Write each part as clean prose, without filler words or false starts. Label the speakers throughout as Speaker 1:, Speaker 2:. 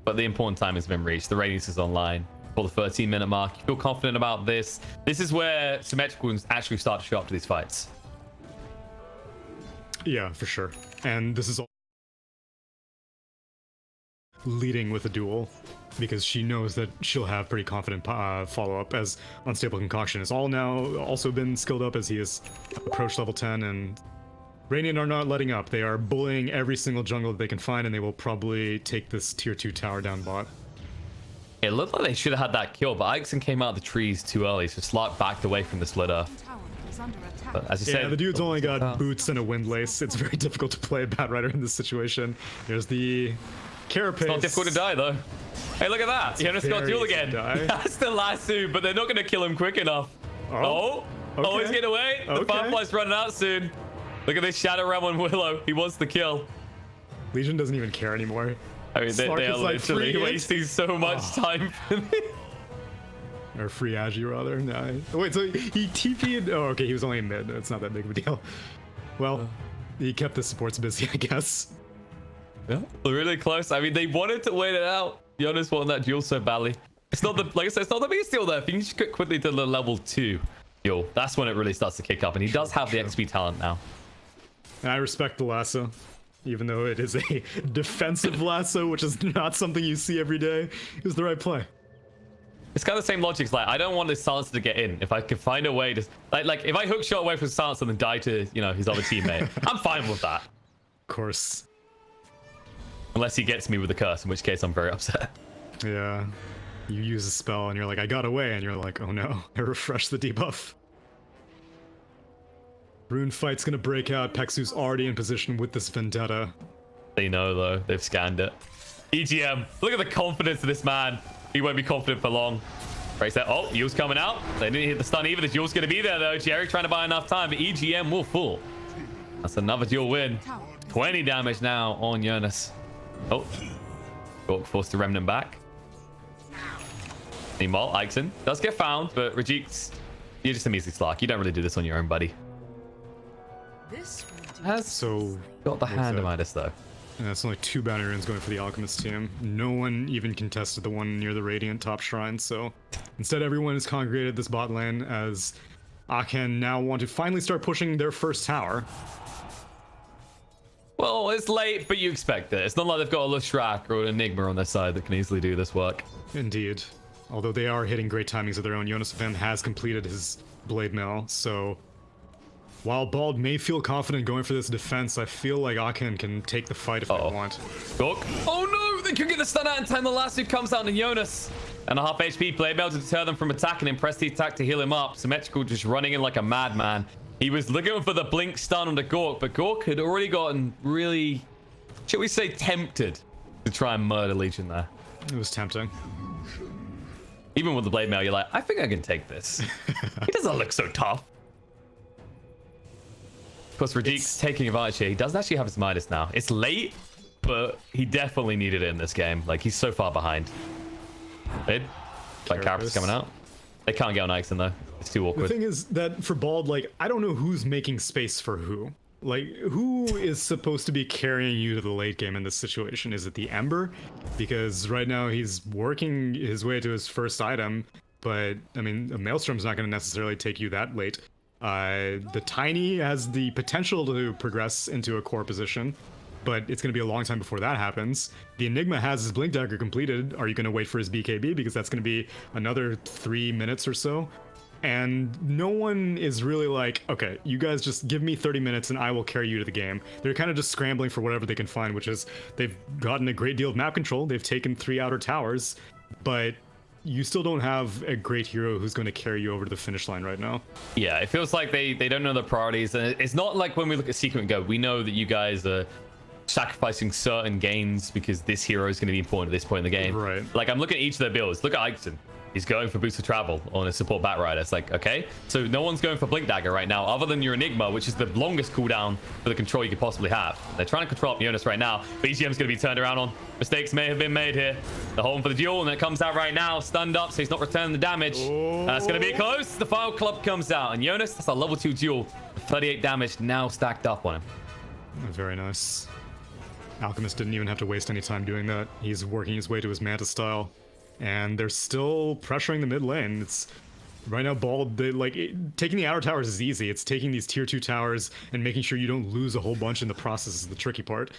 Speaker 1: but the important time has been reached. The radius is online for the 13-minute mark. You feel confident about this. This is where symmetricals actually start to show up to these fights.
Speaker 2: Yeah, for sure. And this is all leading with a duel, because she knows that she'll have pretty confident follow-up, as Unstable Concoction has all now also been skilled up as he has approached level 10, and Radiant are not letting up. They are bullying every single jungle that they can find, and they will probably take this tier 2 tower down bot.
Speaker 1: It looked like they should have had that kill, but Ixon came out of the trees too early, so Slark backed away from the splitter. But as you said,
Speaker 2: the dude's only got boots and a windlace. It's very difficult to play a Batrider in this situation. There's the carapace.
Speaker 1: It's not difficult to die though. Hey, look at that. Jonas got duel again. That's the lasso, but they're not going to kill him quick enough. Oh, he's getting away. The Firefly's running out soon. Look at this Shadow Realm on Willow. He wants the kill.
Speaker 2: Legion doesn't even care anymore.
Speaker 1: I mean, they are literally wasting so much time for me.
Speaker 2: Or free Agi, rather. No. Wait, so he TP'd? Oh, okay, he was only in mid. It's not that big of a deal. Well, he kept the supports busy, I guess.
Speaker 1: Yeah, really close. I mean, they wanted to wait it out. Jonas won that duel so badly. It's not the, like I said, it's not the biggest deal there. If you can just get quickly to the level 2 duel, that's when it really starts to kick up. And he does have the XP talent now.
Speaker 2: And I respect the lasso, even though it is a defensive lasso, which is not something you see every day. It was the right play.
Speaker 1: It's kind of the same logic. It's like, I don't want this silencer to get in. If I could find a way to, like if I hook shot away from silencer and then die to, you know, his other teammate, I'm fine with that.
Speaker 2: Of course.
Speaker 1: Unless he gets me with a curse, in which case I'm very upset.
Speaker 2: Yeah. You use a spell and you're like, I got away, and you're like, oh no, I refreshed the debuff. Rune fight's gonna break out. Pexu's already in position with this vendetta.
Speaker 1: They know though, they've scanned it. EGM, look at the confidence of this man. He won't be confident for long. Breaks that. Oh, Yule's coming out. They didn't hit the stun either. The Yule's gonna be there though. Jerry trying to buy enough time, but EGM will fall. That's another duel win. 20 damage now on Jonas. Oh, Gorgc forced the Remnant back. Meanwhile, Ixon does get found, but Rajik's, you're just a measly Slark. You don't really do this on your own, buddy. Has
Speaker 2: so
Speaker 1: got the hand of Midas though.
Speaker 2: And that's only 2 bounty runes going for the Alchemist team. No one even contested the one near the Radiant top shrine, so instead everyone has congregated this bot lane as Aachen now want to finally start pushing their first tower.
Speaker 1: Well, it's late, but you expect it. It's not like they've got a Leshrac or an Enigma on their side that can easily do this work.
Speaker 2: Indeed. Although they are hitting great timings of their own. Jonas Van has completed his Blade Mail, so while Bald may feel confident going for this defense, I feel like Aachen can take the fight if they want.
Speaker 1: Gorgc. Oh no! They could get the stun out in time. The lasso comes out on Jonas. And a half HP Blade Mail to deter them from attacking him. Press the attack to heal him up. Symmetrical just running in like a madman. He was looking for the blink stun on the Gorgc, but Gorgc had already gotten really, shall we say, tempted to try and murder Legion there.
Speaker 2: It was tempting.
Speaker 1: Even with the Blade Mail, you're like, I think I can take this. He doesn't look so tough. Of course, Rajik's taking advantage here. He does actually have his Midas now. It's late, but he definitely needed it in this game. Like, he's so far behind. Like, Carapace coming out. They can't get on Ixon though. It's too awkward.
Speaker 2: The thing is that for Bald, like, I don't know who's making space for who. Like, who is supposed to be carrying you to the late game in this situation? Is it the Ember? Because right now he's working his way to his first item, but I mean, a Maelstrom's not going to necessarily take you that late. The Tiny has the potential to progress into a core position, but it's going to be a long time before that happens. The Enigma has his Blink Dagger completed. Are you going to wait for his BKB? Because that's going to be another 3 minutes or so. And no one is really like, okay, you guys just give me 30 minutes and I will carry you to the game. They're kind of just scrambling for whatever they can find, which is they've gotten a great deal of map control. They've taken 3 outer towers, but you still don't have a great hero who's going to carry you over to the finish line right now.
Speaker 1: Yeah, it feels like they don't know their priorities. And it's not like when we look at Secret and Go, we know that you guys are sacrificing certain gains because this hero is going to be important at this point in the game.
Speaker 2: Right.
Speaker 1: Like, I'm looking at each of their builds. Look at Ixon. He's going for Boost of Travel on a support Batrider. It's like, okay, so no one's going for Blink Dagger right now other than your Enigma, which is the longest cooldown for the control you could possibly have. They're trying to control up Jonas right now, but EGM's going to be turned around on. Mistakes may have been made here. They're holding for the duel, and it comes out right now, stunned up, so he's not returning the damage. That's going to be close. The File Club comes out, and Jonas, that's a level 2 duel. 38 damage now stacked up on him.
Speaker 2: Very nice. Alchemist didn't even have to waste any time doing that. He's working his way to his Manta style, and they're still pressuring the mid lane. It's right now Bald, taking the outer towers is easy. It's taking these tier 2 towers and making sure you don't lose a whole bunch in the process is the tricky part.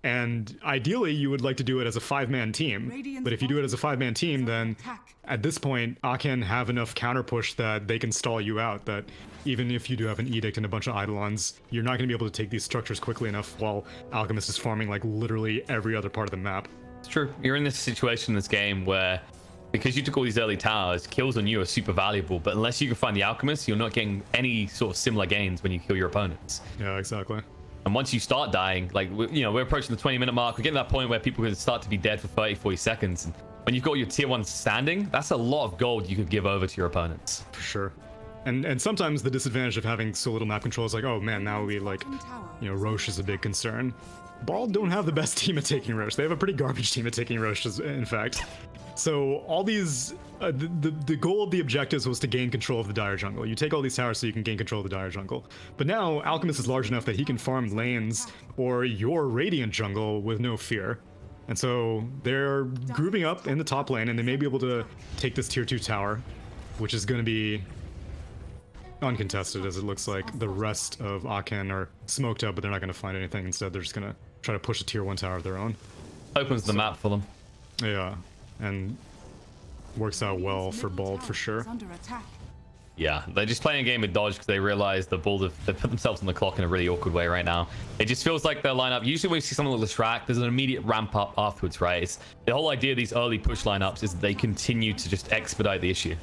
Speaker 2: And ideally, you would like to do it as a 5-man team. But if you do it as a 5-man team, then at this point, Aachen have enough counter push that they can stall you out. That even if you do have an Edict and a bunch of Eidolons, you're not going to be able to take these structures quickly enough while Alchemist is farming like literally every other part of the map.
Speaker 1: It's true. You're in this situation in this game where, because you took all these early towers, kills on you are super valuable. But unless you can find the Alchemist, you're not getting any sort of similar gains when you kill your opponents.
Speaker 2: Yeah, exactly.
Speaker 1: And once you start dying, like, we're approaching the 20-minute mark. We're getting to that point where people can start to be dead for 30, 40 seconds. And when you've got your tier 1 standing, that's a lot of gold you could give over to your opponents.
Speaker 2: For sure. And sometimes the disadvantage of having so little map control is like, oh man, now we Roche is a big concern. Bald don't have the best team at taking Roche. They have a pretty garbage team at taking Roche, in fact. So all these, the goal of the objectives was to gain control of the Dire jungle. You take all these towers so you can gain control of the Dire jungle. But now Alchemist is large enough that he can farm lanes or your Radiant jungle with no fear. And so they're grouping up in the top lane, and they may be able to take this tier 2 tower, which is going to be uncontested, as it looks like the rest of Aachen are smoked up, but they're not going to find anything. Instead, they're just going to try to push a tier 1 tower of their own.
Speaker 1: Opens the map for them.
Speaker 2: Yeah. And works out well for Bald for sure.
Speaker 1: Yeah, they're just playing a game with dodge because they realize the Bald have put themselves on the clock in a really awkward way right now. It just feels like their lineup, usually when you see something like the track, there's an immediate ramp up afterwards, right? It's, the whole idea of these early push lineups is that they continue to just expedite the issue.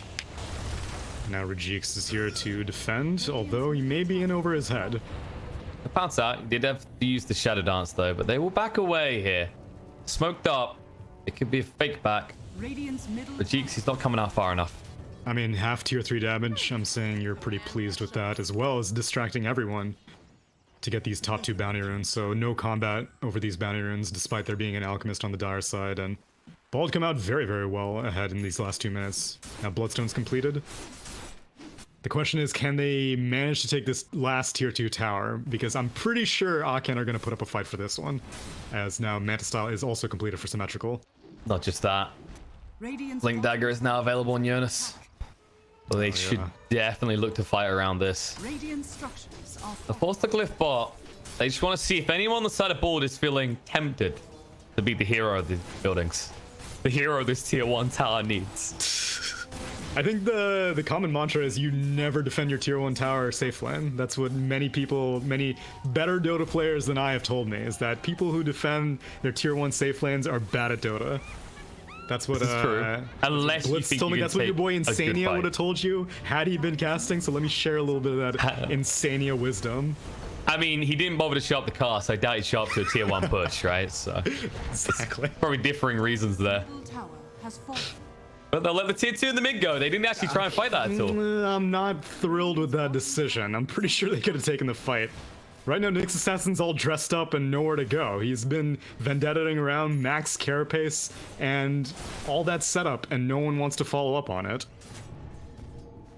Speaker 2: Now Gorgc is here to defend, although he may be in over his head.
Speaker 1: They bounce out. He did have to use the Shadow Dance though, but they will back away here. Smoked up. It could be a fake back. Gorgc, he's not coming out far enough.
Speaker 2: I mean, half tier 3 damage. I'm saying you're pretty pleased with that, as well as distracting everyone to get these top 2 bounty runes. So no combat over these bounty runes, despite there being an Alchemist on the Dire side. And Bald come out very, very well ahead in these last 2 minutes. Now Bloodstone's completed. The question is, can they manage to take this last tier 2 tower? Because I'm pretty sure Aachen are going to put up a fight for this one, as now Manta style is also completed for symmetrical.
Speaker 1: Not just that. Blink Dagger is now available on Jonas. So they should definitely look to fight around this. The force the glyph bot. They just want to see if anyone on the side of Bald is feeling tempted to be the hero of the buildings. The hero this tier 1 tower needs.
Speaker 2: I think the common mantra is you never defend your tier 1 tower safe lane. That's what many better Dota players than I have told me, is that people who defend their tier 1 safe lanes are bad at Dota. That's what
Speaker 1: true. Unless you think
Speaker 2: told me that's what your boy Insania would have
Speaker 1: fight.
Speaker 2: told you had he been casting, so let me share a little bit of that Insania wisdom.
Speaker 1: I mean, he didn't bother to show up the cast. I doubt he'd show up to a tier 1 push, right? So
Speaker 2: exactly.
Speaker 1: Probably differing reasons there. But they'll let the tier 2 in the mid go. They didn't actually try and fight that at all.
Speaker 2: I'm not thrilled with that decision. I'm pretty sure they could have taken the fight. Right now, Nyx Assassin's all dressed up and nowhere to go. He's been vendettaing around, max carapace, and all that setup, and no one wants to follow up on it.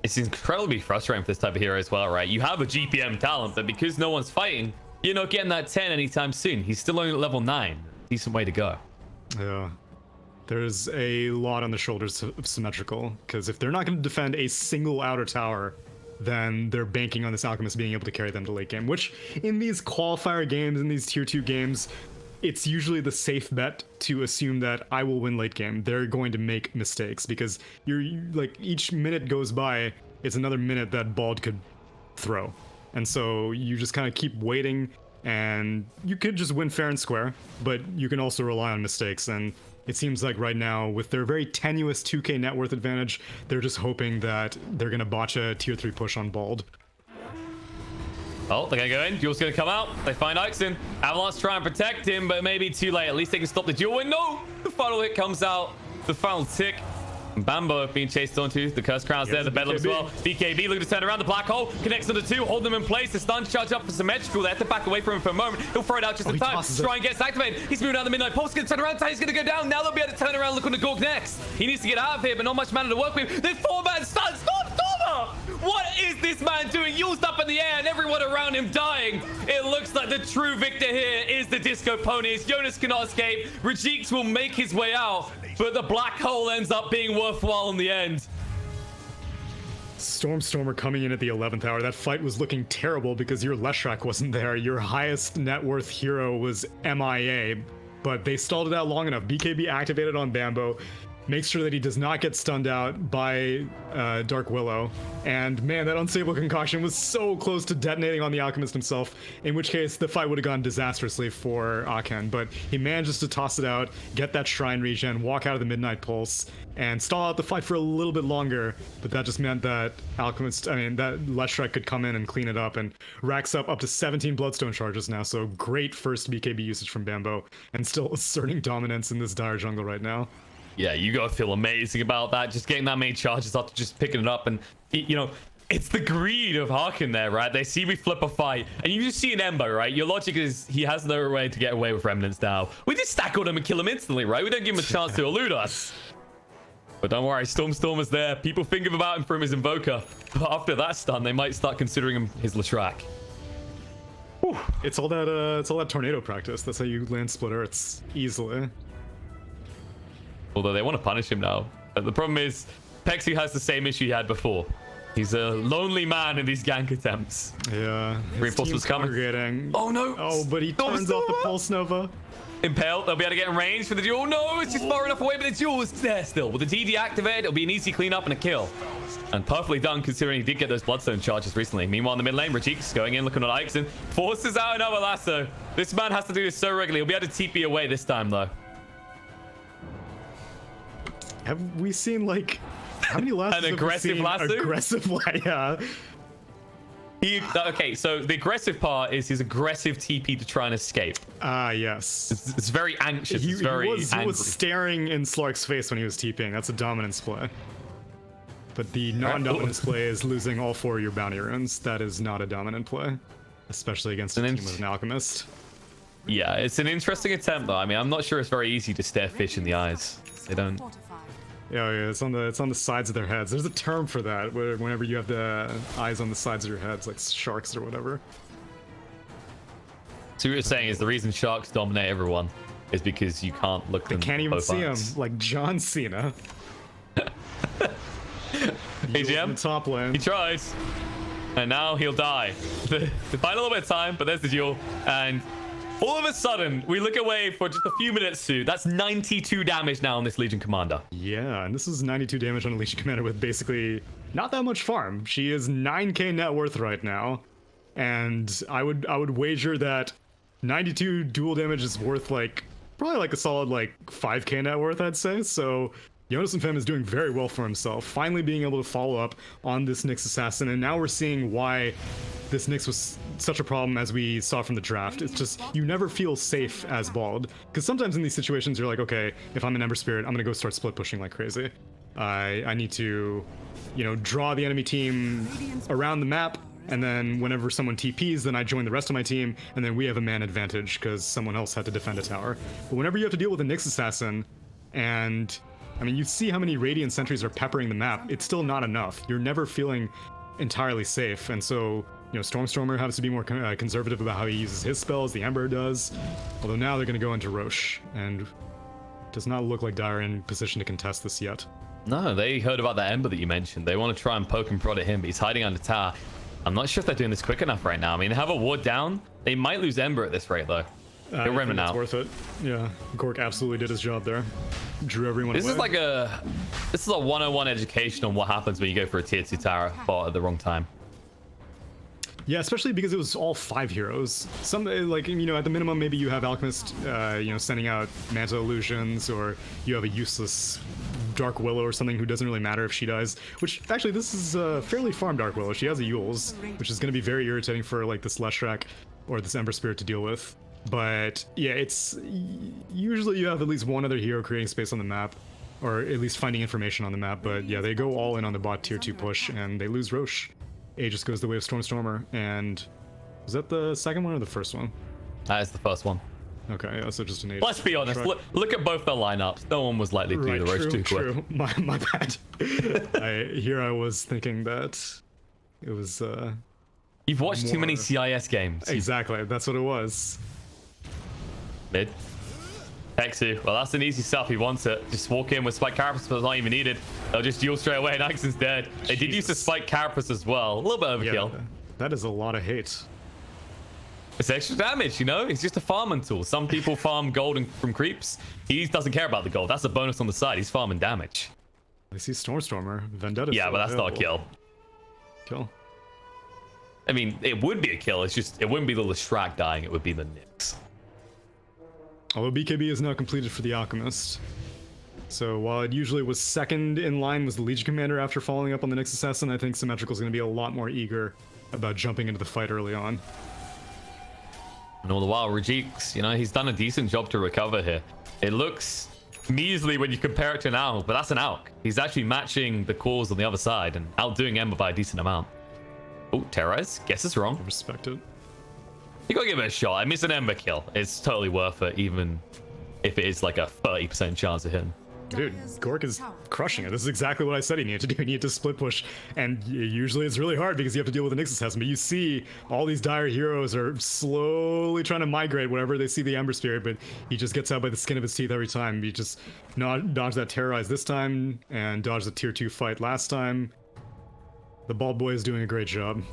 Speaker 1: It's incredibly frustrating for this type of hero as well, right? You have a GPM talent, but because no one's fighting, you're not getting that 10 anytime soon. He's still only at level 9. Decent way to go.
Speaker 2: Yeah. There's a lot on the shoulders of Symmetrical, because if they're not going to defend a single outer tower, then they're banking on this Alchemist being able to carry them to late game, which in these qualifier games, in these tier 2 games, it's usually the safe bet to assume that I will win late game. They're going to make mistakes because each minute goes by, it's another minute that Bald could throw. And so you just kind of keep waiting, and you could just win fair and square, but you can also rely on mistakes. And it seems like right now, with their very tenuous 2k net worth advantage, they're just hoping that they're going to botch a tier 3 push on Bald.
Speaker 1: Oh, they're going to go in. Duel's going to come out. They find Ixon. Avalanche try and protect him, but maybe too late. At least they can stop the duel win. No! The final hit comes out. The final tick. Bambo being chased onto. The Curse Crown's there. The Bedlam as well. BKB looking to turn around. The Black Hole connects on the 2. Hold them in place. The stun charge up for Symmetrical. They have to back away from him for a moment. He'll throw it out just in time. Shrine gets activated. He's moving down the midnight. Pulse going to turn around. Tiny's going to go down. Now they'll be able to turn around and look on the Gorg next. He needs to get out of here, but not much mana to work with. There's 4-man stun. Stop! What is this man doing? Used up in the air and everyone around him dying. It looks like the true victor here is the Disco Ponies. Jonas cannot escape. Gorgc will make his way out, but the black hole ends up being worthwhile in the end.
Speaker 2: Stormer coming in at the 11th hour. That fight was looking terrible because your Leshrac wasn't there. Your highest net worth hero was MIA, but they stalled it out long enough. BKB activated on Bambo, makes sure that he does not get stunned out by Dark Willow. And man, that unstable concoction was so close to detonating on the Alchemist himself, in which case the fight would have gone disastrously for Aken. But he manages to toss it out, get that Shrine regen, walk out of the Midnight Pulse, and stall out the fight for a little bit longer. But that just meant that that Leshrac could come in and clean it up, and racks up to 17 Bloodstone charges now. So great first BKB usage from Bambo, and still asserting dominance in this dire jungle right now.
Speaker 1: Yeah, you gotta feel amazing about that. Just getting that many charges after just picking it up. And, you know, it's the greed of Harkin there, right? They see we flip a fight, and you just see an Ember, right? Your logic is he has no way to get away with Remnants now. We just stack on him and kill him instantly, right? We don't give him a chance to elude us. But don't worry, Stormer's there. People think about him from his Invoker. But after that stun, they might start considering him his Leshrac.
Speaker 2: It's all that tornado practice. That's how you land split earths easily.
Speaker 1: Although they want to punish him now. But the problem is, Pexi has the same issue he had before. He's a lonely man in these gank attempts.
Speaker 2: Yeah.
Speaker 1: Reinforcements coming. Oh no!
Speaker 2: Oh, but he turns off the Pulse Nova.
Speaker 1: Impale, they'll be able to get in range for the duel. No, it's just far enough away, but the duel is there still. With the DD activated, it'll be an easy cleanup and a kill. And perfectly done, considering he did get those Bloodstone charges recently. Meanwhile, in the mid lane, Gorgc's going in, looking at Ixen. Forces out another lasso. This man has to do this so regularly. He'll be able to TP away this time, though.
Speaker 2: Have we seen, like, how many lassos?
Speaker 1: An aggressive lasso?
Speaker 2: Aggressive, yeah.
Speaker 1: Okay, so the aggressive part is his aggressive TP to try and escape.
Speaker 2: Yes.
Speaker 1: It's very anxious. He
Speaker 2: was staring in Slark's face when he was TPing. That's a dominance play. But the non-dominance play is losing all 4 of your bounty runes. That is not a dominant play, especially against a team with an Alchemist.
Speaker 1: Yeah, it's an interesting attempt, though. I mean, I'm not sure it's very easy to stare fish in the eyes. They don't.
Speaker 2: Yeah, it's on the sides of their heads. There's a term for that, where whenever you have the eyes on the sides of your heads, like sharks or whatever.
Speaker 1: So what you're saying is the reason sharks dominate everyone is because you can't look them.
Speaker 2: They can't even see
Speaker 1: eyes.
Speaker 2: them, like John Cena.
Speaker 1: Hey, GM,
Speaker 2: top lane.
Speaker 1: He tries, and now he'll die. The final little bit of time, but there's the duel, and all of a sudden, we look away for just a few minutes, Sue. That's 92 damage now on this Legion Commander.
Speaker 2: Yeah, and this is 92 damage on a Legion Commander with basically not that much farm. She is 9k net worth right now, and I would wager that 92 dual damage is worth probably a solid 5k net worth, I'd say. So Jonas and Fem is doing very well for himself, finally being able to follow up on this Nyx Assassin, and now we're seeing why this Nyx was such a problem as we saw from the draft. It's just, you never feel safe as Bald, because sometimes in these situations you're like, okay, if I'm an Ember Spirit, I'm gonna go start split pushing like crazy. I need to, draw the enemy team around the map, and then whenever someone TPs, then I join the rest of my team, and then we have a man advantage because someone else had to defend a tower. But whenever you have to deal with a Nyx Assassin, and I mean, you see how many Radiant sentries are peppering the map, it's still not enough. You're never feeling entirely safe, and so Stormer has to be more conservative about how he uses his spells, the Ember does. Although now they're going to go into Roche, and does not look like Dire in position to contest this yet.
Speaker 1: No, they heard about that Ember that you mentioned. They want to try and poke and prod at him, but he's hiding under tower. I'm not sure if they're doing this quick enough right now. I mean, they have a ward down. They might lose Ember at this rate, though. They're Remnant now.
Speaker 2: It's worth it. Yeah, Gorgc absolutely did his job there. Drew everyone away.
Speaker 1: This is a 101 education on what happens when you go for a tier 2 tower bot at the wrong time.
Speaker 2: Yeah, especially because it was all 5 heroes. Some, at the minimum, maybe you have Alchemist, sending out Manta Illusions, or you have a useless Dark Willow or something who doesn't really matter if she dies. Which, actually, this is a fairly farm Dark Willow. She has a Eul's, which is going to be very irritating for, this Leshrac or this Ember Spirit to deal with. But, yeah, it's... Usually you have at least one other hero creating space on the map, or at least finding information on the map. But, yeah, they go all in on the bot tier 2 push, and they lose Roche. Aegis goes the way of Stormer, and was that the second one or the first one?
Speaker 1: That is the first one.
Speaker 2: Okay, yeah, so just an Aegis.
Speaker 1: Let's be honest, look at both their lineups. No one was likely to do the Roche too quick.
Speaker 2: My bad. Here I was thinking that It was
Speaker 1: You've watched too many
Speaker 2: more-
Speaker 1: CIS games.
Speaker 2: exactly. That's what it was.
Speaker 1: Mid. Hexu. Well, that's an easy stuff. He wants it. Just walk in with Spike Carapace, but it's not even needed. They'll just duel straight away, and Axon's dead. They did use the Spike Carapace as well. A little bit overkill.
Speaker 2: Yeah, that is a lot of hate.
Speaker 1: It's extra damage, you know? It's just a farming tool. Some people farm gold from creeps. He doesn't care about the gold. That's a bonus on the side. He's farming damage.
Speaker 2: I see Stormstormer. Vendetta.
Speaker 1: Yeah, but that's not a kill.
Speaker 2: Kill.
Speaker 1: I mean, it would be a kill. It's just, it wouldn't be the Leshrac dying. It would be the Nyx.
Speaker 2: Although BKB is now completed for the Alchemist. So while it usually was second in line was the Legion Commander after following up on the Nyx Assassin, I think Symmetrical is going to be a lot more eager about jumping into the fight early on.
Speaker 1: And all the while, Gorgc, you know, he's done a decent job to recover here. It looks measly when you compare it to an Alk, but that's an Alk. He's actually matching the cores on the other side and outdoing Ember by a decent amount. Oh, Terrorize. Guess it's wrong.
Speaker 2: Respect it.
Speaker 1: You gotta give it a shot. I miss an Ember kill. It's totally worth it, even if it is like a 30% chance of hitting.
Speaker 2: Dude, Gorgc is crushing it. This is exactly what I said he needed to do. He needed to split push. And usually it's really hard because you have to deal with the Nyx Assassin. But you see all these dire heroes are slowly trying to migrate whenever they see the Ember Spirit, but he just gets out by the skin of his teeth every time. He just dodge that Terrorize this time and dodge the tier 2 fight last time. The Bald Boy is doing a great job.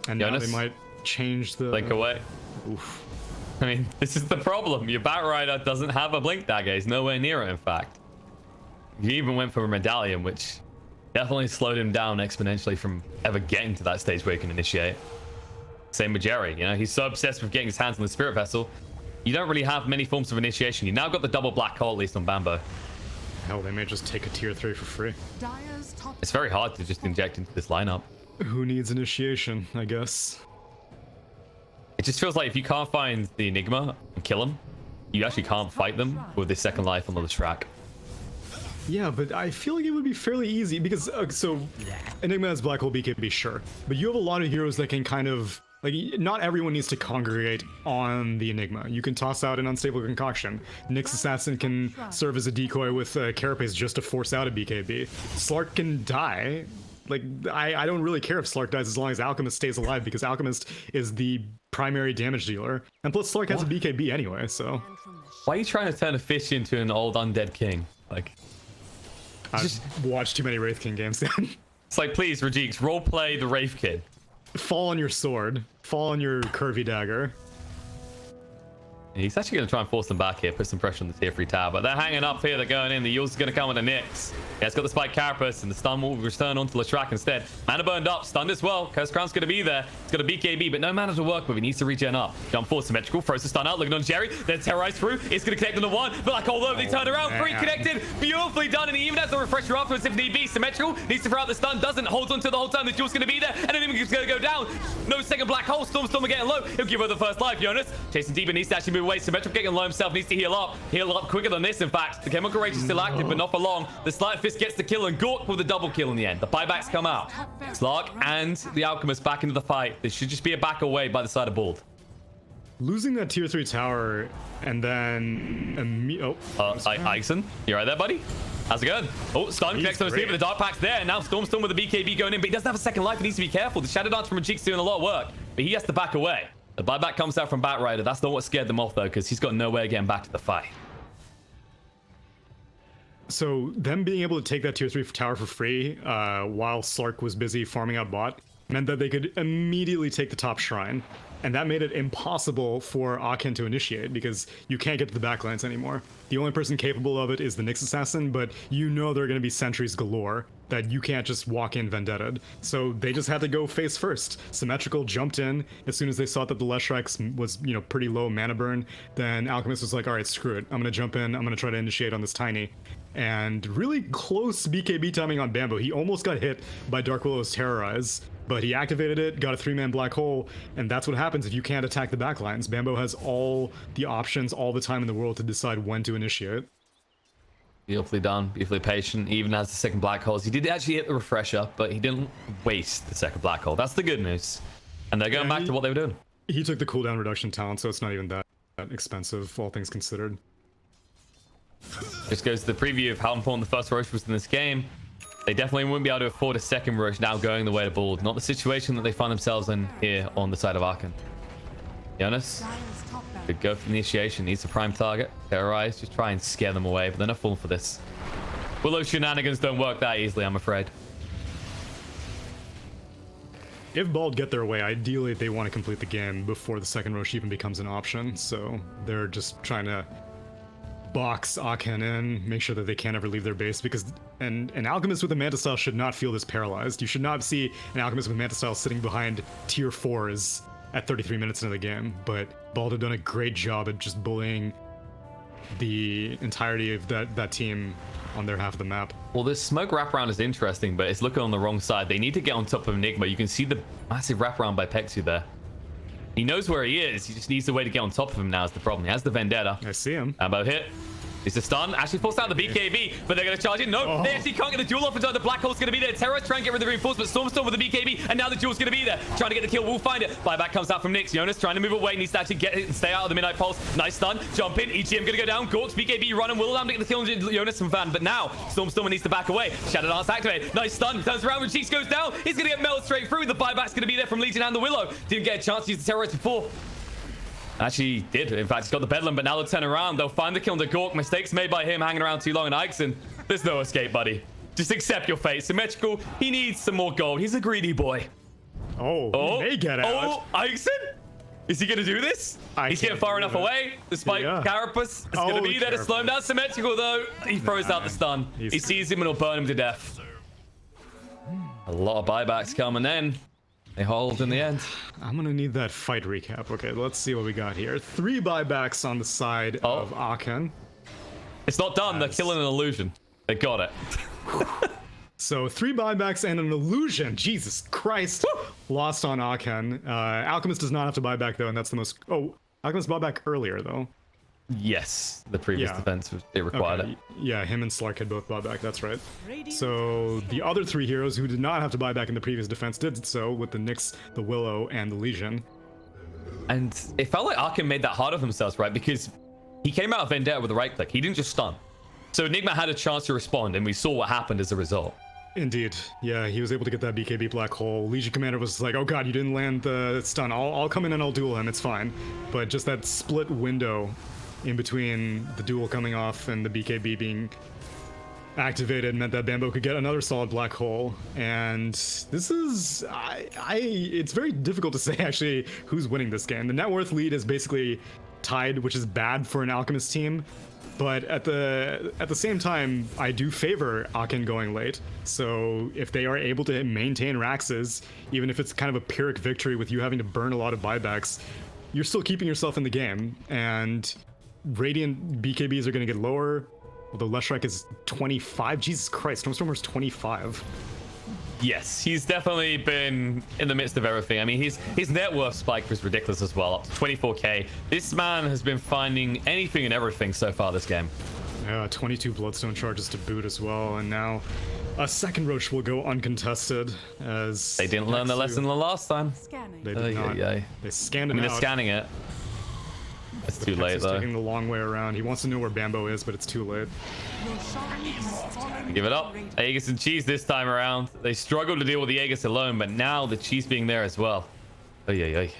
Speaker 2: And now they might change the...
Speaker 1: Blink away.
Speaker 2: Oof.
Speaker 1: I mean, this is the problem. Your Batrider doesn't have a Blink Dagger. He's nowhere near it, in fact. He even went for a Medallion, which definitely slowed him down exponentially from ever getting to that stage where he can initiate. Same with Jerry. You know, he's so obsessed with getting his hands on the Spirit Vessel. You don't really have many forms of initiation. You now got the double black hole, at least on Bambo.
Speaker 2: Hell, they may just take a tier 3 for free.
Speaker 1: It's very hard to just inject into this lineup.
Speaker 2: Who needs initiation, I guess?
Speaker 1: It just feels like if you can't find the Enigma and kill him, you actually can't fight them with this second life on the Leshrac.
Speaker 2: Yeah, but I feel like it would be fairly easy because, so, Enigma has Black Hole BKB, sure. But you have a lot of heroes that can kind of, like, not everyone needs to congregate on the Enigma. You can toss out an Unstable Concoction. Nyx Assassin can serve as a decoy with Carapace just to force out a BKB. Slark can die. Like, I don't really care if Slark dies as long as Alchemist stays alive, because Alchemist is the primary damage dealer. And plus, Slark has a BKB anyway, so...
Speaker 1: Why are you trying to turn a fish into an old undead king? Like...
Speaker 2: I've watched too many Wraith King games, then.
Speaker 1: It's like, please, Gorgc, roleplay the Wraith Kid.
Speaker 2: Fall on your sword. Fall on your curvy dagger.
Speaker 1: He's actually going to try and force them back here, put some pressure on the tier 3 tower, but they're hanging up here, they're going in. The Yule's going to come with the Nyx. Yeah, it's got the Spike Carapace, and the stun will return onto Leshrac instead. Mana burned up, stunned as well. Curse Crown's going to be there. It's got a BKB, but no mana to work with. He needs to regen up. Jump forward, Symmetrical, throws the stun out, looking on Jerry. Then Terrorize through. It's going to connect on the one. Black Hole over, they turn around. 3 connected. Beautifully done, and he even has a refresher afterwards if need be. Symmetrical needs to throw out the stun, doesn't. Holds on to the whole time. The Jewel's going to be there, and then he's going to go down. No second Black Hole. Storm getting low. He'll give her the first life, Jonas. Chasing deep, and needs to actually move away. Symmetrical getting low himself, needs to heal up quicker than this. In fact, the Chemical Rage is still active, but not for long. The Slight Fist gets the kill, and Gorgc with a double kill in the end. The buybacks come out. Slark and the Alchemist back into the fight. This should just be a back away by the side of Bald.
Speaker 2: Losing that tier 3 tower and then
Speaker 1: Ixon, you right there, buddy? How's it going? Oh, stun connects on his team, but the Dark Pack's there. And now Storm with the BKB going in, but he doesn't have a second life. He needs to be careful. The Shadow Dance from Gorgc's doing a lot of work, but he has to back away. The buyback comes out from Batrider. That's not what scared them off, though, because he's got no way of getting back to the fight.
Speaker 2: So them being able to take that tier 3 tower for free while Slark was busy farming out bot meant that they could immediately take the top shrine. And that made it impossible for Akin to initiate because you can't get to the backlines anymore. The only person capable of it is the Nyx Assassin, but you know there are going to be sentries galore that you can't just walk in Vendetta. So they just had to go face first. Symmetrical jumped in as soon as they saw that the Leshrac was, you know, pretty low mana burn. Then Alchemist was like, all right, screw it. I'm going to jump in. I'm going to try to initiate on this Tiny. And really close BKB timing on Bambo. He almost got hit by Dark Willow's Terrorize, but he activated it, got a 3-man black hole, and that's what happens if you can't attack the backlines. Bambo has all the options all the time in the world to decide when to initiate.
Speaker 1: Beautifully done, beautifully patient. He even has the second black holes. He did actually hit the refresher, but he didn't waste the second black hole. That's the good news. And they're going back to what they were doing.
Speaker 2: He took the cooldown reduction talent, so it's not even that expensive, all things considered.
Speaker 1: Just goes to the preview of how important the first Roche was in this game. They definitely wouldn't be able to afford a second rush now going the way of Bald. Not the situation that they find themselves in here on the side of Arkan. Jonas, good go for the initiation. Needs a prime target. Terrorize, just try and scare them away, but they're not falling for this. Willow shenanigans don't work that easily, I'm afraid.
Speaker 2: If Bald get their way, ideally they want to complete the game before the second rush even becomes an option. So they're just trying to box Arkan in, make sure that they can't ever leave their base, because an Alchemist with a Manta Style should not feel this paralyzed. You should not see an Alchemist with Manta Style sitting behind tier 4s at 33 minutes into the game, but Bald have done a great job at just bullying the entirety of that team on their half of the map.
Speaker 1: Well, this smoke wraparound is interesting, but it's looking on the wrong side. They need to get on top of Enigma. You can see the massive wraparound by Pexu there. He knows where he is. He just needs a way to get on top of him now is the problem. He has the Vendetta.
Speaker 2: I see him.
Speaker 1: Ambo hit. He's a stun. Actually forced out the BKB, but they're going to charge in. No, they actually can't get the duel off until the Black Hole's going to be there. Terrorize trying to get rid of the reinforcement. Stormstorm with the BKB, and now the duel's going to be there. Trying to get the kill. We'll find it. Buyback comes out from Nyx. Jonas trying to move away. Needs to actually get it and stay out of the Midnight Pulse. Nice stun. Jump in. EGM going to go down. Gorgc, BKB, run and will allow him to get the kill on Jonas and Van. But now, Stormstormer needs to back away. Shadow Dance activate. Nice stun. Turns around when Cheeks goes down. He's going to get melted straight through. The buyback's going to be there from Legion and the Willow. Didn't get a chance to use the Terrorize before. Actually did. In fact, he's got the Bedlam, but now they'll turn around. They'll find the kill to Gorgc. Mistakes made by him hanging around too long. And Ixon, there's no escape, buddy. Just accept your fate. Symmetrical, he needs some more gold. He's a greedy boy.
Speaker 2: Oh, he may get out.
Speaker 1: Oh, Ixon? Is he going to do this? He's getting far enough away, despite Carapace. It's going to be there to slow him down. Symmetrical, though. He throws out the stun. He sees him and will burn him to death. A lot of buybacks coming in. They hold in the end.
Speaker 2: I'm gonna need that fight recap. Okay, let's see what we got here. 3 buybacks on the side of Arkan.
Speaker 1: It's not done. They're killing an illusion. They got it.
Speaker 2: So 3 buybacks and an illusion. Jesus Christ. Lost on Arkan. Alchemist does not have to buy back though, and that's the most... Oh, Alchemist bought back earlier though.
Speaker 1: Yes, the previous defense, it required it.
Speaker 2: Yeah, him and Slark had both bought back, that's right. So the other 3 heroes who did not have to buy back in the previous defense did so with the Nyx, the Willow, and the Legion.
Speaker 1: And it felt like Arkan made that hard on themselves, right? Because he came out of Vendetta with a right click. He didn't just stun. So Enigma had a chance to respond, and we saw what happened as a result.
Speaker 2: Indeed. Yeah, he was able to get that BKB Black Hole. Legion Commander was like, oh god, you didn't land the stun. I'll come in and I'll duel him, it's fine. But just that split window in between the duel coming off and the BKB being activated meant that Bambo could get another solid black hole. And this is... it's very difficult to say actually who's winning this game. The net worth lead is basically tied, which is bad for an Alchemist team. But at the same time, I do favor Arkan going late. So if they are able to maintain Raxes, even if it's kind of a Pyrrhic victory with you having to burn a lot of buybacks, you're still keeping yourself in the game. And Radiant BKBs are going to get lower, although Leshrac is 25. Jesus Christ, Stormstormer's 25.
Speaker 1: Yes, he's definitely been in the midst of everything. I mean, his net worth spike was ridiculous as well, up to 24k. This man has been finding anything and everything so far this game.
Speaker 2: Yeah, 22 Bloodstone charges to boot as well, and now a second Roach will go uncontested as...
Speaker 1: They didn't learn the lesson the last time.
Speaker 2: They did not. They scanned him out.
Speaker 1: They're scanning it. It's too late, though.
Speaker 2: Taking the long way around. He wants to know where Bambo is, but it's too late.
Speaker 1: Give it up. Aegis and Cheese this time around. They struggled to deal with the Aegis alone, but now the Cheese being there as well. Ay.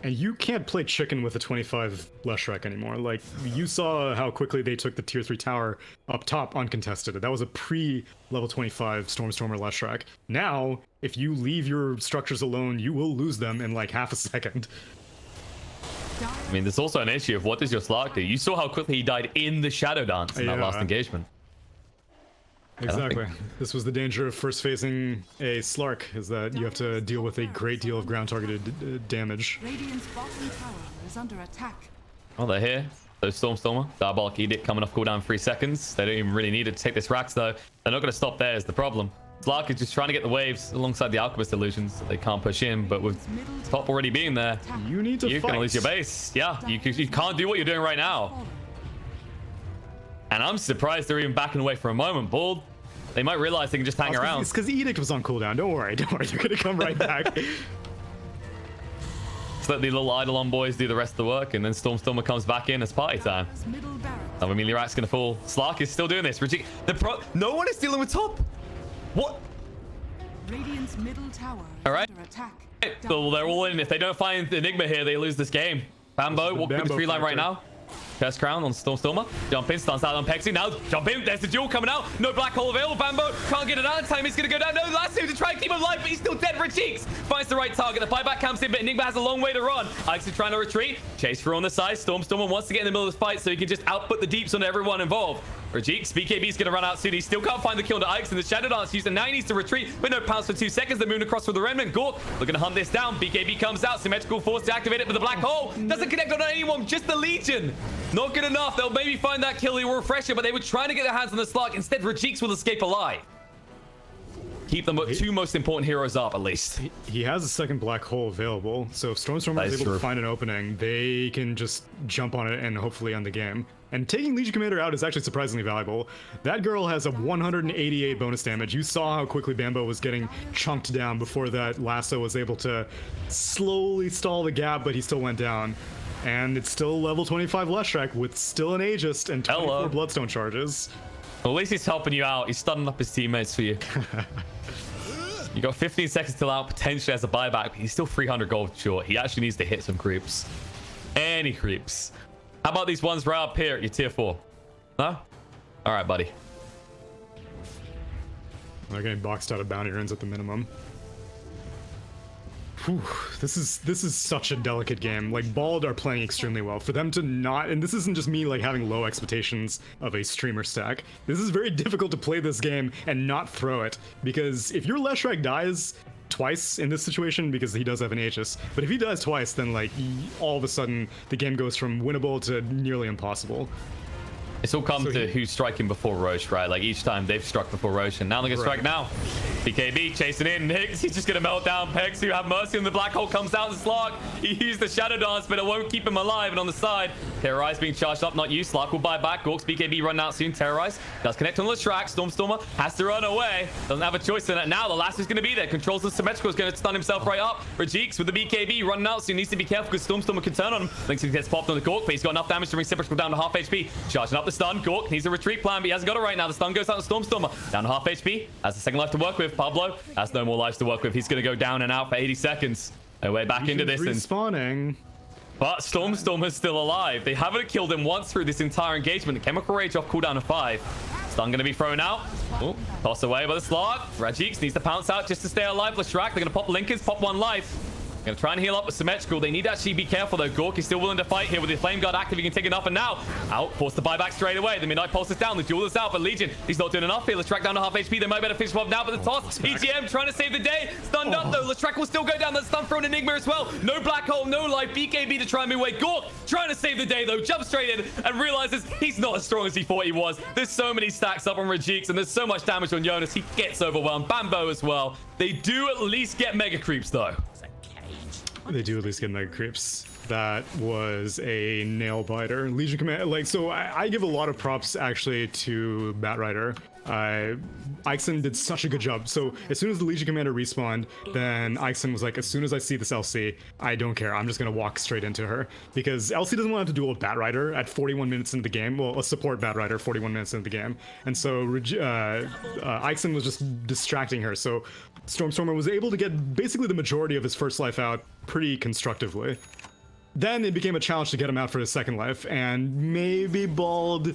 Speaker 2: And you can't play chicken with a 25 Leshrac anymore. Like, you saw how quickly they took the tier 3 tower up top uncontested. That was a pre-level 25 Stormstormer Leshrac. Now, if you leave your structures alone, you will lose them in like half a second.
Speaker 1: I mean, there's also an issue of what does your Slark do? You saw how quickly he died in the Shadow Dance in that last engagement.
Speaker 2: Exactly. This was the danger of first facing a Slark, is that you have to deal with a great deal of ground targeted damage.
Speaker 3: Radiant's bottom tower is under attack.
Speaker 1: Oh, they're here. So Stormstormer, Diabolic Edict coming off cooldown 3 seconds. They don't even really need it to take this Rax though. They're not going to stop there is the problem. Slark is just trying to get the waves alongside the Alchemist illusions so they can't push in, but with top already being there,
Speaker 2: you need to
Speaker 1: you're going to lose your base. Yeah, you can't do what you're doing right now. And I'm surprised they're even backing away for a moment, Bald. They might realize they can just hang around.
Speaker 2: It's because Edict was on cooldown. Don't worry. They're going to come right back.
Speaker 1: Just let the little Eidolon boys do the rest of the work, and then Stormstormer comes back in as party time. Now Amelia Rat's going to fall. Slark is still doing this. No one is dealing with top. What?
Speaker 3: Radiant's middle tower is
Speaker 1: All right.
Speaker 3: under attack.
Speaker 1: So they're all in. If they don't find the Enigma here, they lose this game. Bambo, walk through the tree line right now. Curse Crown on Stormer. Jump in, stuns out on Pexi. Now jump in. There's the duel coming out. No black hole available. Bambo can't get it out in time. He's going to go down. No, last two to try and keep him alive, but he's still dead for cheeks. Finds the right target. The buyback comes in, but Enigma has a long way to run. Ike's trying to retreat. Chase through on the side. Stormer wants to get in the middle of the fight so he can just output the deeps on everyone involved. Gorgc, BKB's going to run out soon. He still can't find the kill to Ike's, and the Shadow Dance used, and now he needs to retreat, but no pounce for 2 seconds. They're moving across for the Remnant. Gorgc looking to hunt this down. BKB comes out. Symmetrical force to activate it, but the black hole doesn't connect on anyone, just the Legion. Not good enough. They'll maybe find that kill. They will refresh it, but they were trying to get their hands on the Slark. Instead, Gorgc will escape alive. Keep the two most important heroes up, at least.
Speaker 2: He has a second black hole available, so if Stormer is able to find an opening, they can just jump on it and hopefully end the game. And taking Legion Commander out is actually surprisingly valuable. That girl has a 188 bonus damage. You saw how quickly Bambo was getting chunked down before that lasso was able to slowly stall the gap, but he still went down. And it's still level 25 Leshrac with still an Aegis and 24 Bloodstone charges.
Speaker 1: Well, at least he's helping you out. He's stunning up his teammates for you. You got 15 seconds till out, potentially as a buyback, but he's still 300 gold short. He actually needs to hit some creeps. Any creeps. How about these ones right up here at your tier 4? No? All right, buddy.
Speaker 2: They're getting boxed out of bounty runs at the minimum. Whew, this is such a delicate game. Like, Bald are playing extremely well. For them to not, and this isn't just me like having low expectations of a streamer stack. This is very difficult to play this game and not throw it, because if your Leshrac dies twice in this situation, because he does have an Aegis, but if he dies twice, then like all of a sudden the game goes from winnable to nearly impossible.
Speaker 1: It's all come to who's striking before Roche, right? Like each time they've struck before Roche, and now they're gonna strike now. BKB chasing in. Hicks, he's just gonna melt down. Pex, who have mercy, and the black hole comes out and Slark. He used the Shadow Dance, but it won't keep him alive. And on the side, Terrorize being charged up, not you. Slark will buy back. Gorgc, BKB run out soon. Terrorize does connect on the track. Stormer has to run away. Doesn't have a choice in it. Now the last is gonna be there. Controls the Symmetrical, is gonna stun himself right up. Gorgc with the BKB running out, so he needs to be careful because Stormer can turn on him. Thinks he gets popped on the Gorgc, but he's got enough damage to bring Symmetrical down to half HP. Charging up the stun. Gorgc needs a retreat plan, but he hasn't got it right now. The stun goes out to Stormer. Down to half HP. Has the second life to work with. Pablo has no more lives to work with. He's going to go down and out for 80 seconds. No way back into this.
Speaker 2: Respawning.
Speaker 1: But Stormer's still alive. They haven't killed him once through this entire engagement. The Chemical Rage off cooldown of 5. Stun going to be thrown out. Oh, toss away by the Slark. Gorgc needs to pounce out just to stay alive. Leshrac, they're going to pop Linkers, pop 1 life. Gonna try and heal up with Symmetrical. They need to actually be careful though. Gorgc is still willing to fight here with his Flame Guard active. He can take enough, and now out, forced to buy back straight away. The Midnight Pulse is down. The Duel is out, but Legion, he's not doing enough here. Leshrac down to half HP. They might better finish him up now, but the toss. EGM trying to save the day. Stunned up though. Leshrac will still go down. That stun thrown Enigma as well. No black hole, no life. BKB to try and move away. Gorgc trying to save the day though. Jumps straight in and realizes he's not as strong as he thought he was. There's so many stacks up on Gorgc, and there's so much damage on Jonas. He gets overwhelmed. Bambo as well. They do at least get mega creeps though.
Speaker 2: They do at least get mega creeps. That was a nail biter. Legion Command, like, so I give a lot of props actually to Batrider. Ixon did such a good job. So as soon as the Legion Commander respawned, then Ixon was like, as soon as I see this LC, I don't care. I'm just gonna walk straight into her, because LC doesn't want to duel with Batrider at 41 minutes into the game. Well, a support Batrider 41 minutes into the game, and so Ixon was just distracting her. So Stormer was able to get basically the majority of his first life out pretty constructively. Then it became a challenge to get him out for his second life, and maybe Bald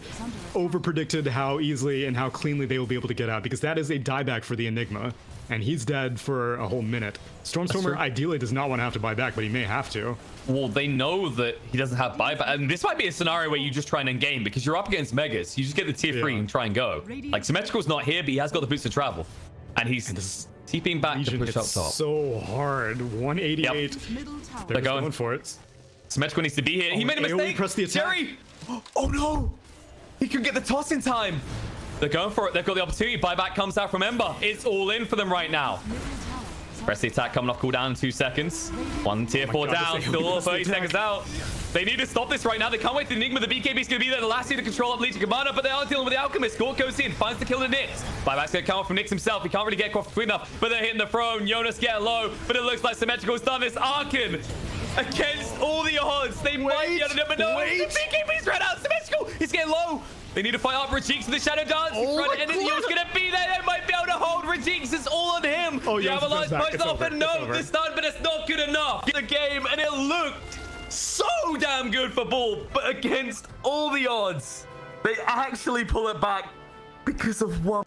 Speaker 2: overpredicted how easily and how cleanly they will be able to get out, because that is a dieback for the Enigma, and he's dead for a whole minute. Stormer ideally does not want to have to buy back, but he may have to.
Speaker 1: Well, they know that he doesn't have buyback, and this might be a scenario where you just try and end game, because you're up against Megas. You just get the tier 3 and try and go. Like, Symmetrical's not here, but he has got the boost to travel, and he's TPing back to push up top.
Speaker 2: So hard. 188.
Speaker 1: Yep.
Speaker 2: They're going for it.
Speaker 1: Symmetrical needs to be here. He made a mistake.
Speaker 2: Press the attack.
Speaker 1: Jerry! Oh no! He couldn't get the toss in time. They're going for it. They've got the opportunity. Buyback comes out from Ember. It's all in for them right now. Press the attack coming off cooldown in 2 seconds. 1 tier 4 down. Still 30 seconds out. They need to stop this right now. They can't wait for the Enigma. The BKB's going to be there. The last to control up Legion Commander, but they are dealing with the Alchemist. Gorgc goes in, finds the kill to Nyx. Buyback's going to come off from Nyx himself. He can't really get across between enough, but they're hitting the throne. Jonas getting low, but it looks like Symmetrical's done this. Arkin against all the odds. They might be able to do it, but no. The BKB's ran out. Symmetrical, he's getting low. They need to fight up. Rajix in the shadow dance. He's
Speaker 2: Oh
Speaker 1: trying
Speaker 2: my
Speaker 1: to end it. Yo's
Speaker 2: God.
Speaker 1: gonna be there. They might be able to hold Rajix. It's all on him.
Speaker 2: Oh,
Speaker 1: the
Speaker 2: Yo's
Speaker 1: Avalanche
Speaker 2: back.
Speaker 1: punch
Speaker 2: It's
Speaker 1: off,
Speaker 2: over.
Speaker 1: and
Speaker 2: It's
Speaker 1: no,
Speaker 2: over.
Speaker 1: this time, but it's not good enough. The game, and it looked so damn good for Bull, but against all the odds, they actually pull it back because of one